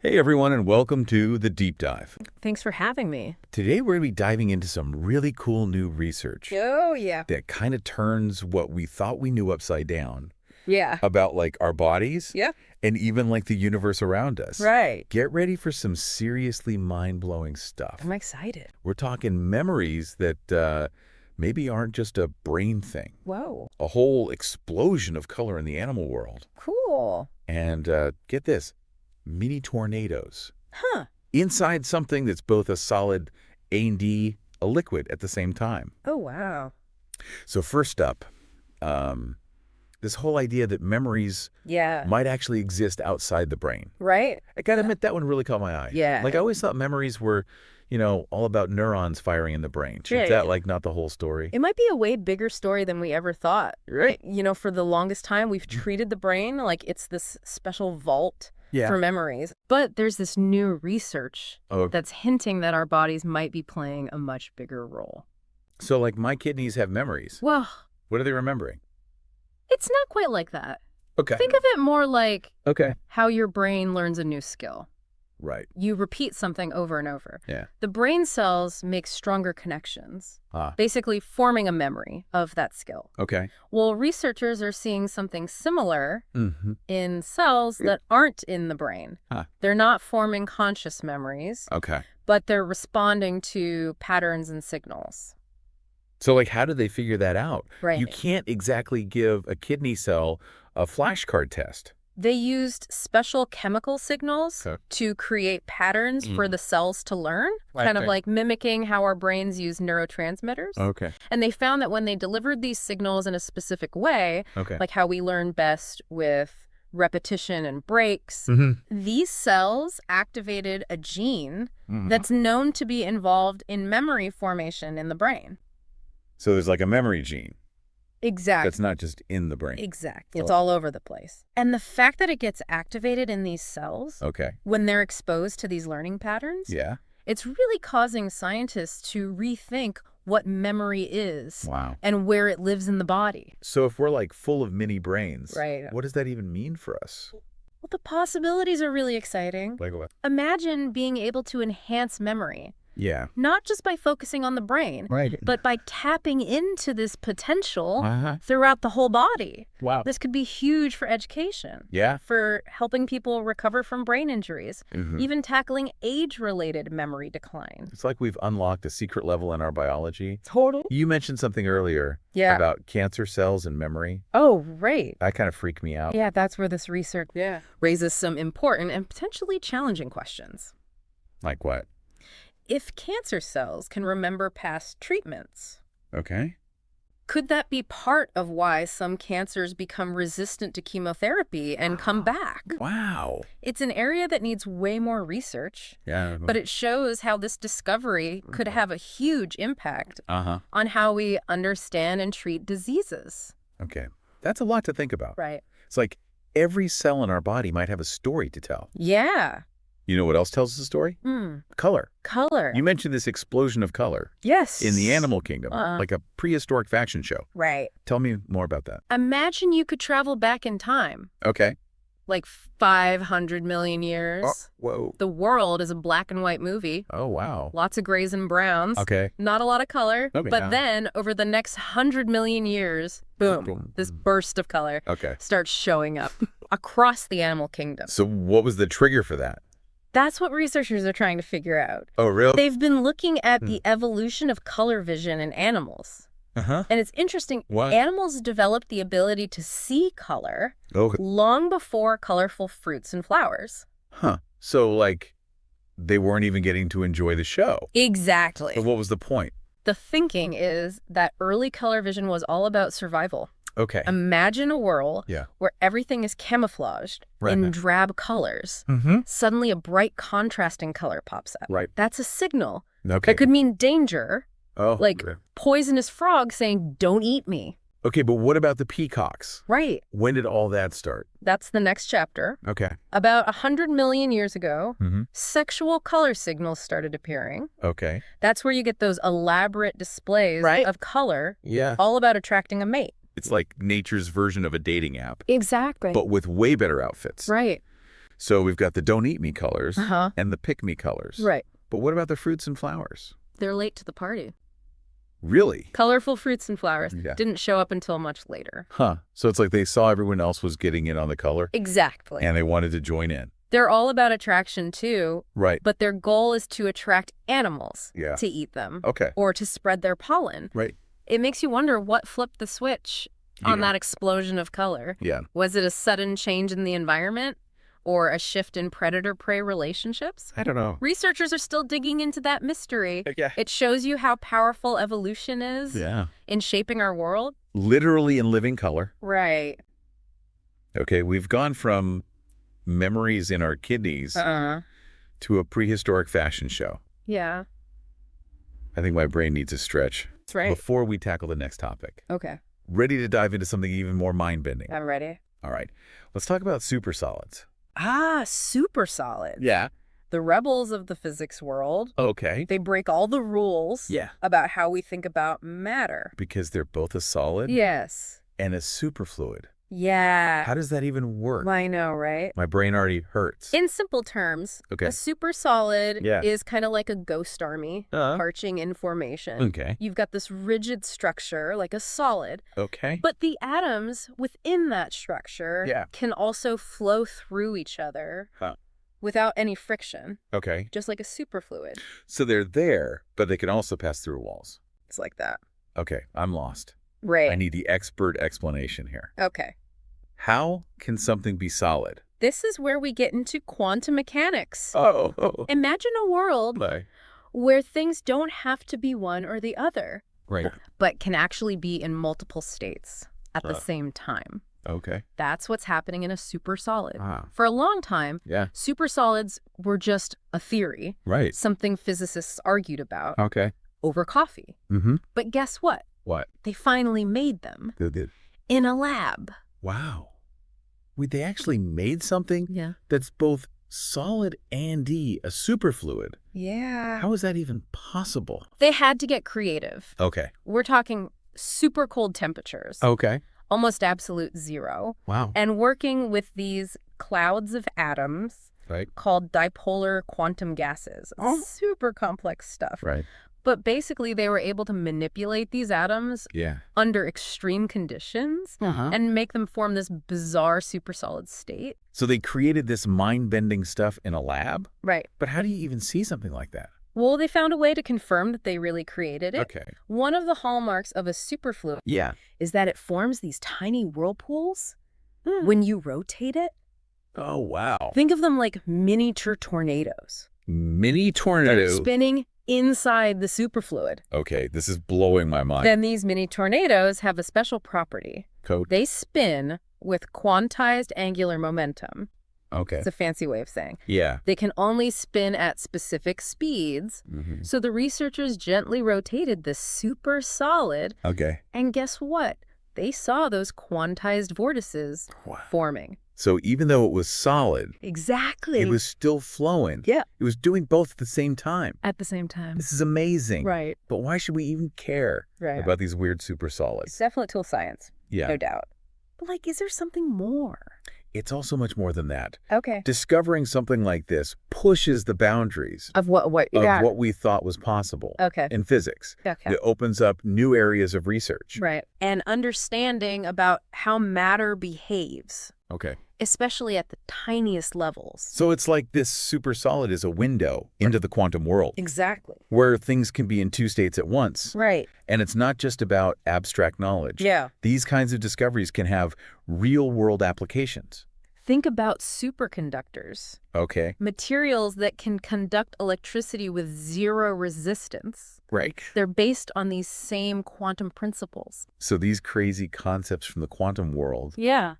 Hey everyone, and welcome to The Deep Dive. Thanks for having me. Today we're going to be diving into some really cool new research Oh, yeah. that kind of turns what we thought we knew upside down Yeah. about our bodies Yeah. and even the universe around us. Right. Get ready for some seriously mind-blowing stuff. I'm excited. We're talking memories that maybe aren't just a brain thing. Whoa. A whole explosion of color in the animal world. Cool. And get this. Mini tornadoes Huh. inside something that's both a solid A&D, a liquid at the same time. Oh, wow. So first up, this whole idea that memories Yeah. might actually exist outside the brain. Right? I gotta admit, that one really caught my eye. Yeah. I always thought memories were, all about neurons firing in the brain. Yeah, Is that yeah. not the whole story? It might be a way bigger story than we ever thought. Right. For the longest time, we've treated the brain like it's this special vault Yeah. for memories. But there's this new research Oh, that's hinting that our bodies might be playing a much bigger role. so my kidneys have memories. Well, What are they remembering? it's not quite like that. Okay. Think of it more like Okay. how your brain learns a new skill. Right. You repeat something over and over. Yeah. The brain cells make stronger connections, Ah. basically forming a memory of that skill. Okay. Well, researchers are seeing something similar Mm-hmm. in cells that aren't in the brain. Huh. They're not forming conscious memories, Okay. but they're responding to patterns and signals. So, how do they figure that out? Right. You can't exactly give a kidney cell a flashcard test. They used special chemical signals Okay. to create patterns for the cells to learn, Right, kind of right. like mimicking how our brains use neurotransmitters. Okay. And they found that when they delivered these signals in a specific way, Okay. like how we learn best with repetition and breaks, Mm-hmm. these cells activated a gene Mm-hmm. that's known to be involved in memory formation in the brain. So there's a memory gene Exactly. that's not just in the brain. Exactly. It's all over the place. And the fact that it gets activated in these cells Okay. when they're exposed to these learning patterns, Yeah. it's really causing scientists to rethink what memory is Wow. and where it lives in the body. So if we're full of mini brains, Right. what does that even mean for us? Well, the possibilities are really exciting. Like what? Imagine being able to enhance memory, Yeah. not just by focusing on the brain, Right. but by tapping into this potential Uh-huh. throughout the whole body. Wow. This could be huge for education, Yeah. for helping people recover from brain injuries, Mhm. even tackling age-related memory decline. It's like we've unlocked a secret level in our biology. Totally. You mentioned something earlier Yeah. about cancer cells and memory. Oh, right. That kind of freaked me out. Yeah, that's where this research raises some important and potentially challenging questions. Like what? If cancer cells can remember past treatments, Okay. could that be part of why some cancers become resistant to chemotherapy and come back? Wow. It's an area that needs way more research, Yeah. but it shows how this discovery could have a huge impact Uh-huh. on how we understand and treat diseases. Okay. That's a lot to think about. Right. It's like every cell in our body might have a story to tell. Yeah. You know what else tells us a story? Color. Color. You mentioned this explosion of color Yes. in the animal kingdom, Uh-uh. like a prehistoric fashion show. Right. Tell me more about that. Imagine you could travel back in time, Okay. like 500 million years. Whoa. The world is a black and white movie. Oh, wow. Lots of grays and browns. Okay. Not a lot of color. Okay, But yeah. then, over the next 100 million years, boom, this burst of color Okay. starts showing up across the animal kingdom. So what was the trigger for that? That's what researchers are trying to figure out. Oh, really? They've been looking at the evolution of color vision in animals. Uh-huh. And it's interesting. What? Animals developed the ability to see color Oh, long before colorful fruits and flowers. huh. So, they weren't even getting to enjoy the show. Exactly. So what was the point? The thinking is that early color vision was all about survival. Okay. Imagine a world Yeah. where everything is camouflaged Right. in drab colors. Mm-hmm. Suddenly a bright contrasting color pops up. Right. That's a signal. Okay. That could mean danger, Oh. like okay. poisonous frog saying, "Don't eat me." Okay, but what about the peacocks? Right. When did all that start? That's the next chapter. Okay. About 100 million years ago, Mm-hmm. sexual color signals started appearing. Okay. That's where you get those elaborate displays Right. of color, Yeah. all about attracting a mate. It's like nature's version of a dating app, Exactly. but with way better outfits. Right. So we've got the don't eat me colors Uh-huh. and the pick me colors. Right. But what about the fruits and flowers? They're late to the party. Really? Colorful fruits and flowers Yeah. didn't show up until much later. Huh. So it's like they saw everyone else was getting in on the color Exactly. and they wanted to join in. They're all about attraction too, Right. but their goal is to attract animals Yeah. to eat them Okay. or to spread their pollen. Right. It makes you wonder what flipped the switch on Yeah. that explosion of color. Yeah. Was it a sudden change in the environment or a shift in predator-prey relationships? I don't know. Researchers are still digging into that mystery. Yeah. It shows you how powerful evolution is Yeah. in shaping our world. Literally in living color. Right. Okay. We've gone from memories in our kidneys to a prehistoric fashion show. Yeah, I think my brain needs a stretch. that's right. Before we tackle the next topic. Okay, Ready to dive into something even more mind-bending. I'm ready. All right. Let's talk about supersolids. Super solid. Yeah. The rebels of the physics world. Okay. They break all the rules Yeah. about how we think about matter. Because they're both a solid Yes. and a superfluid. Yeah. How does that even work? I know, right? My brain already hurts. In simple terms, Okay. a super solid Yeah. is kind of like a ghost army marching in formation. Okay. You've got this rigid structure, like a solid, Okay. but the atoms within that structure Yeah. can also flow through each other Huh. without any friction, Okay. just like a superfluid. So they're there, but they can also pass through walls. It's like that. Okay. I'm lost. Right. I need the expert explanation here. Okay. How can something be solid? This is where we get into quantum mechanics. Oh. Imagine a world Right. where things don't have to be one or the other, Right. but can actually be in multiple states at the Huh. same time. Okay. That's what's happening in a supersolid. Ah. For a long time, Yeah. supersolids were just a theory, Right. something physicists argued about Okay. over coffee. Mm-hmm. But guess what? What? They finally made them They did. in a lab. Wow. Wait, they actually made something Yeah. that's both solid and a superfluid. Yeah. How is that even possible? They had to get creative. Okay. We're talking super cold temperatures, Okay. almost absolute zero, Wow. and working with these clouds of atoms Right. called dipolar quantum gases. Oh. Super complex stuff. Right. But basically, they were able to manipulate these atoms Yeah. under extreme conditions Uh-huh. and make them form this bizarre supersolid state. So they created this mind-bending stuff in a lab? Right. But how do you even see something like that? Well, they found a way to confirm that they really created it. Okay. One of the hallmarks of a superfluid Yeah. is that it forms these tiny whirlpools Hmm. when you rotate it. Oh, wow. Think of them like miniature tornadoes Mini tornado. spinning inside the superfluid. Okay, this is blowing my mind. Then these mini tornadoes have a special property. Code. They spin with quantized angular momentum. Okay. It's a fancy way of saying. Yeah. They can only spin at specific speeds. Mm-hmm. So the researchers gently rotated this super solid, Okay. and guess what? They saw those quantized vortices Wow. forming. So even though it was solid, Exactly. it was still flowing. Yeah. It was doing both at the same time. At the same time. This is amazing. Right. But why should we even care Right. about these weird super It's solids? definitely tool science. Yeah. No doubt. But like, is there something more? It's also much more than that. Okay. Discovering something like this pushes the boundaries Of what you of got? what we thought was possible Okay. in physics. Okay. It opens up new areas of research. Right. And understanding about how matter behaves, Okay. especially at the tiniest levels. So it's like this super solid is a window into the quantum world Exactly. where things can be in two states at once. Right. And it's not just about abstract knowledge. Yeah. These kinds of discoveries can have real-world applications. Think about superconductors, Okay. materials that can conduct electricity with zero resistance. Right. They're based on these same quantum principles. So these crazy concepts from the quantum world Yeah.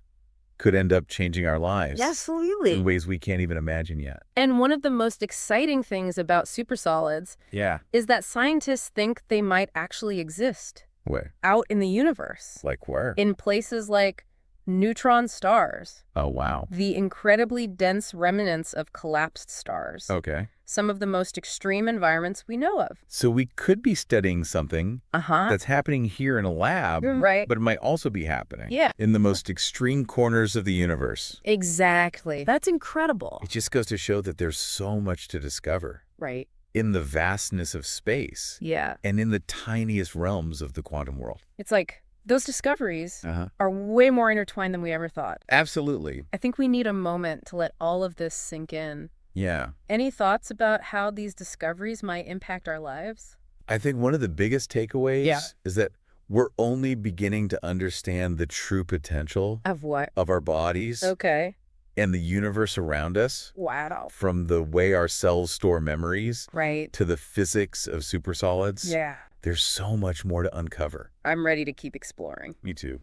could end up changing our lives Absolutely. in ways we can't even imagine yet. And one of the most exciting things about supersolids Yeah. is that scientists think they might actually exist Where? out in the universe, Like where? in places like Neutron stars. Oh, wow. The incredibly dense remnants of collapsed stars. Okay. Some of the most extreme environments we know of. So we could be studying something that's happening here in a lab, Right. but it might also be happening Yeah. in the most extreme corners of the universe. Exactly. That's incredible. It just goes to show that there's so much to discover Right. in the vastness of space Yeah. and in the tiniest realms of the quantum world. It's like those discoveries are way more intertwined than we ever thought. Absolutely. I think we need a moment to let all of this sink in. Yeah. Any thoughts about how these discoveries might impact our lives? I think one of the biggest takeaways is that we're only beginning to understand the true potential Of what? of our bodies Okay. and the universe around us, Wow. from the way our cells store memories Right. to the physics of supersolids. Yeah. There's so much more to uncover. I'm ready to keep exploring. Me too.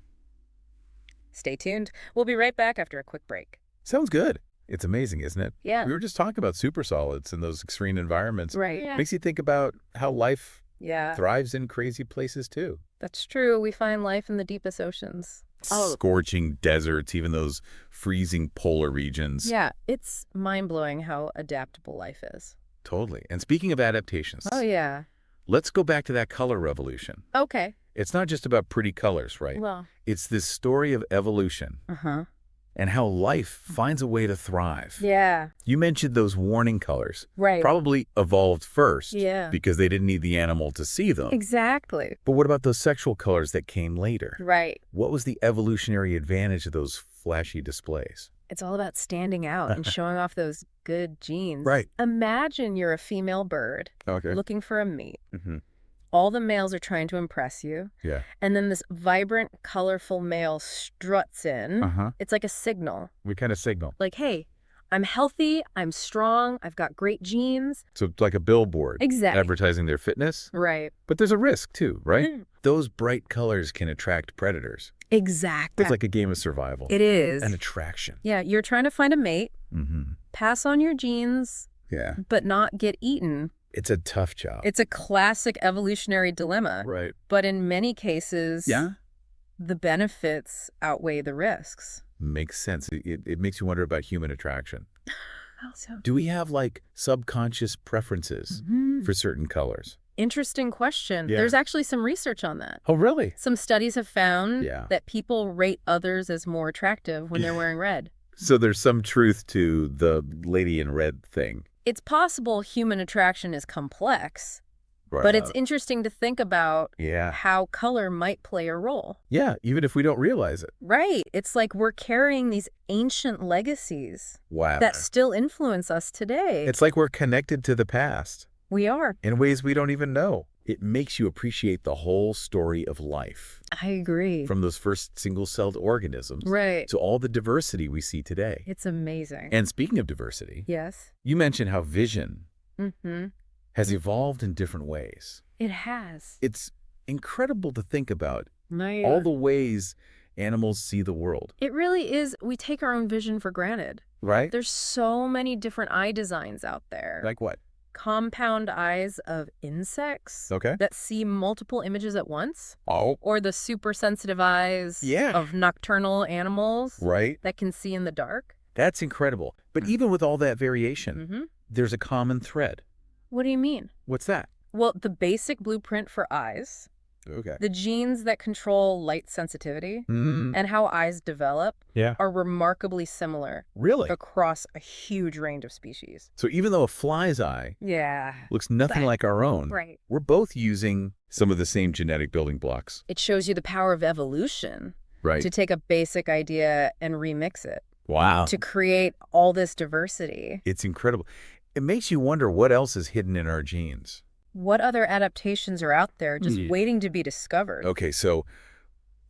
Stay tuned. We'll be right back after a quick break. Sounds good. It's amazing, isn't it? Yeah. We were just talking about supersolids and those extreme environments. Right. Yeah. Makes you think about how life Yeah. thrives in crazy places too. That's true. We find life in the deepest oceans. Scorching deserts, even those freezing polar regions. Yeah. It's mind-blowing how adaptable life is. Totally. And speaking of adaptations, Oh, yeah. let's go back to that color revolution. Okay. It's not just about pretty colors, right? Well. It's this story of evolution and how life finds a way to thrive. Yeah. You mentioned those warning colors. Right. Probably evolved first Yeah. because they didn't need the animal to see them. Exactly. But what about those sexual colors that came later? Right. What was the evolutionary advantage of those flashy displays? It's all about standing out and showing off those good genes. Right. Imagine you're a female bird Okay. looking for a mate. Mm-hmm. All the males are trying to impress you. Yeah. And then this vibrant, colorful male struts in. It's like a signal. We kind of signal. Like, hey, I'm healthy, I'm strong, I've got great genes. So it's like a billboard. Exactly. Advertising their fitness. Right. But there's a risk too, right? Those bright colors can attract predators. Exactly. It's like a game of survival. It is. An attraction. Yeah, you're trying to find a mate, pass on your genes, Yeah. but not get eaten. It's a tough job. It's a classic evolutionary dilemma. Right. But in many cases, the benefits outweigh the risks. Makes sense. It makes you wonder about human attraction. How so? Do we have like subconscious preferences for certain colors? Interesting question. Yeah. There's actually some research on that. Oh, really? Some studies have found Yeah. that people rate others as more attractive when they're wearing red. So there's some truth to the lady in red thing. It's possible human attraction is complex, Right. but it's interesting to think about Yeah. how color might play a role. Yeah, even if we don't realize it. Right. It's like we're carrying these ancient legacies Wow. that still influence us today. It's like we're connected to the past We are. in ways we don't even know. It makes you appreciate the whole story of life, I agree. from those first single-celled organisms Right. to all the diversity we see today. It's amazing. And speaking of diversity, Yes. you mentioned how vision Mm-hmm. has evolved in different ways. It has. It's incredible to think about No, all the ways animals see the world, It really is. We take our own vision for granted. right? There's so many different eye designs out there. Like what? Compound eyes of insects Okay. that see multiple images at once, Oh, or the super sensitive eyes Yeah. of nocturnal animals right. that can see in the dark. That's incredible. But even with all that variation, Mm-hmm. there's a common thread. What do you mean? What's that? Well, the basic blueprint for eyes, Okay. the genes that control light sensitivity, Mm, and how eyes develop yeah. are remarkably similar Really? across a huge range of species. So even though a fly's eye Yeah. looks nothing like our own, Right. we're both using some of the same genetic building blocks. It shows you the power of evolution Right. to take a basic idea and remix it, Wow. to create all this diversity. It's incredible. It makes you wonder what else is hidden in our genes. What other adaptations are out there just Yeah. waiting to be discovered? Okay, so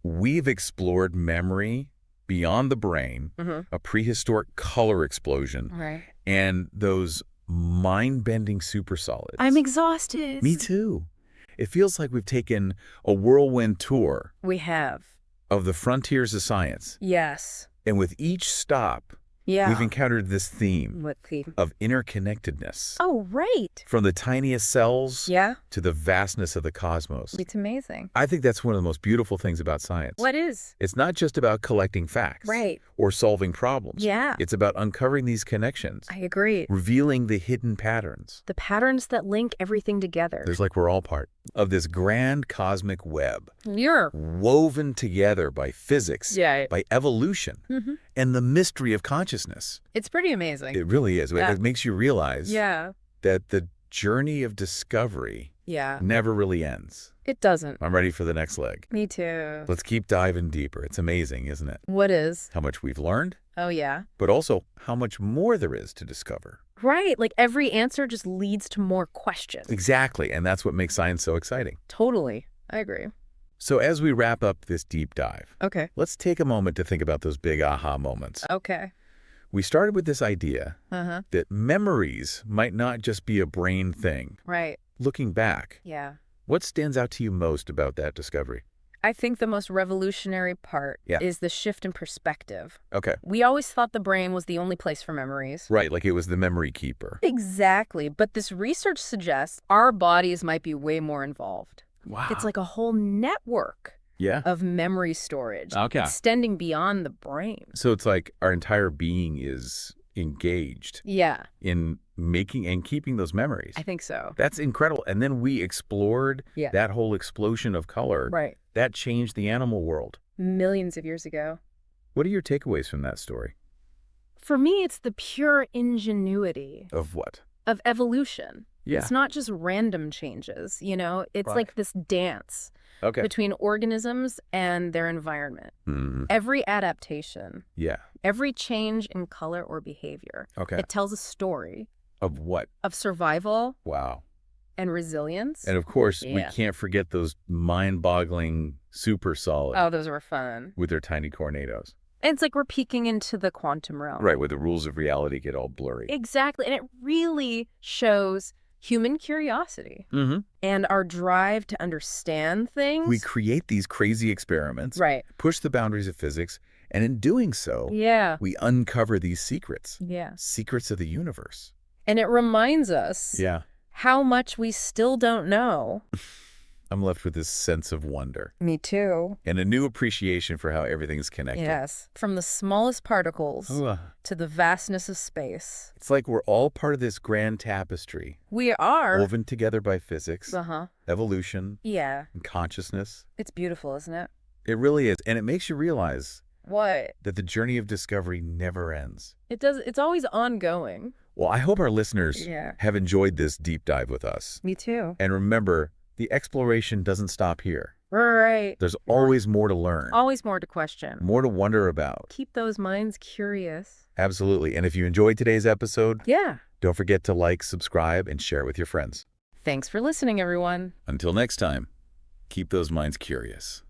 we've explored memory beyond the brain, a prehistoric color explosion, Right. and those mind-bending supersolids. I'm exhausted. Me too. It feels like we've taken a whirlwind tour We have. of the frontiers of science. Yes. And with each stop, Yeah. we've encountered this theme What theme? of interconnectedness. Oh, right. From the tiniest cells Yeah. to the vastness of the cosmos. It's amazing. I think that's one of the most beautiful things about science. What is? It's not just about collecting facts. Right. Or solving problems. Yeah. It's about uncovering these connections. I agree. Revealing the hidden patterns. The patterns that link everything together. There's like we're all part of this grand cosmic web. You're Woven together by physics, Yeah. by evolution, and the mystery of consciousness. It's pretty amazing. It really is. Yeah. It makes you realize Yeah. that the journey of discovery Yeah. never really ends. It doesn't. I'm ready for the next leg. Me too. Let's keep diving deeper. It's amazing, isn't it? What is? How much we've learned, Oh, yeah. but also how much more there is to discover. Right. Like every answer just leads to more questions. Exactly, and that's what makes science so exciting. Totally. I agree. So as we wrap up this deep dive, Okay. let's take a moment to think about those big aha moments. Okay. We started with this idea Uh-huh. that memories might not just be a brain thing. Right. Looking back, Yeah. what stands out to you most about that discovery? I think the most revolutionary part Yeah. is the shift in perspective. Okay. We always thought the brain was the only place for memories. Right, like it was the memory keeper. Exactly. But this research suggests our bodies might be way more involved. Wow. It's like a whole network Yeah. of memory storage Okay. extending beyond the brain. So it's like our entire being is engaged Yeah, in making and keeping those memories. I think so. That's incredible. And then we explored Yeah. that whole explosion of color. Right. That changed the animal world. Millions of years ago. What are your takeaways from that story? For me, it's the pure ingenuity Of what? of evolution. Yeah. It's not just random changes, you know? It's Right. like this dance Okay. between organisms and their environment. Mhm. Every adaptation, Yeah. every change in color or behavior, Okay. it tells a story Of what? of survival Wow. and resilience. And of course, we Yeah. can't forget those mind-boggling super solid Oh, those were fun. with their tiny tornadoes. It's like we're peeking into the quantum realm. Right, where the rules of reality get all blurry. Exactly. And it really shows human curiosity Mm-hmm. and our drive to understand things. We create these crazy experiments, Right. push the boundaries of physics, and in doing so, Yeah. we uncover these secrets, Yeah. secrets of the universe. And it reminds us Yeah. how much we still don't know. I'm left with this sense of wonder Me too. and a new appreciation for how everything's connected. Yes. From the smallest particles Ooh, to the vastness of space. it's like we're all part of this grand tapestry, We are. woven together by physics, Uh-huh. evolution, Yeah. and consciousness. It's beautiful, isn't it? It really is. And it makes you realize What? that the journey of discovery never ends. It does. It's always ongoing. Well, I hope our listeners Yeah. have enjoyed this deep dive with us. Me too. And remember, the exploration doesn't stop here. Right. There's always more to learn, Always more to question. more to wonder about. Keep those minds curious. Absolutely. And if you enjoyed today's episode, Yeah. don't forget to like, subscribe, and share it with your friends. Thanks for listening, everyone. Until next time, keep those minds curious.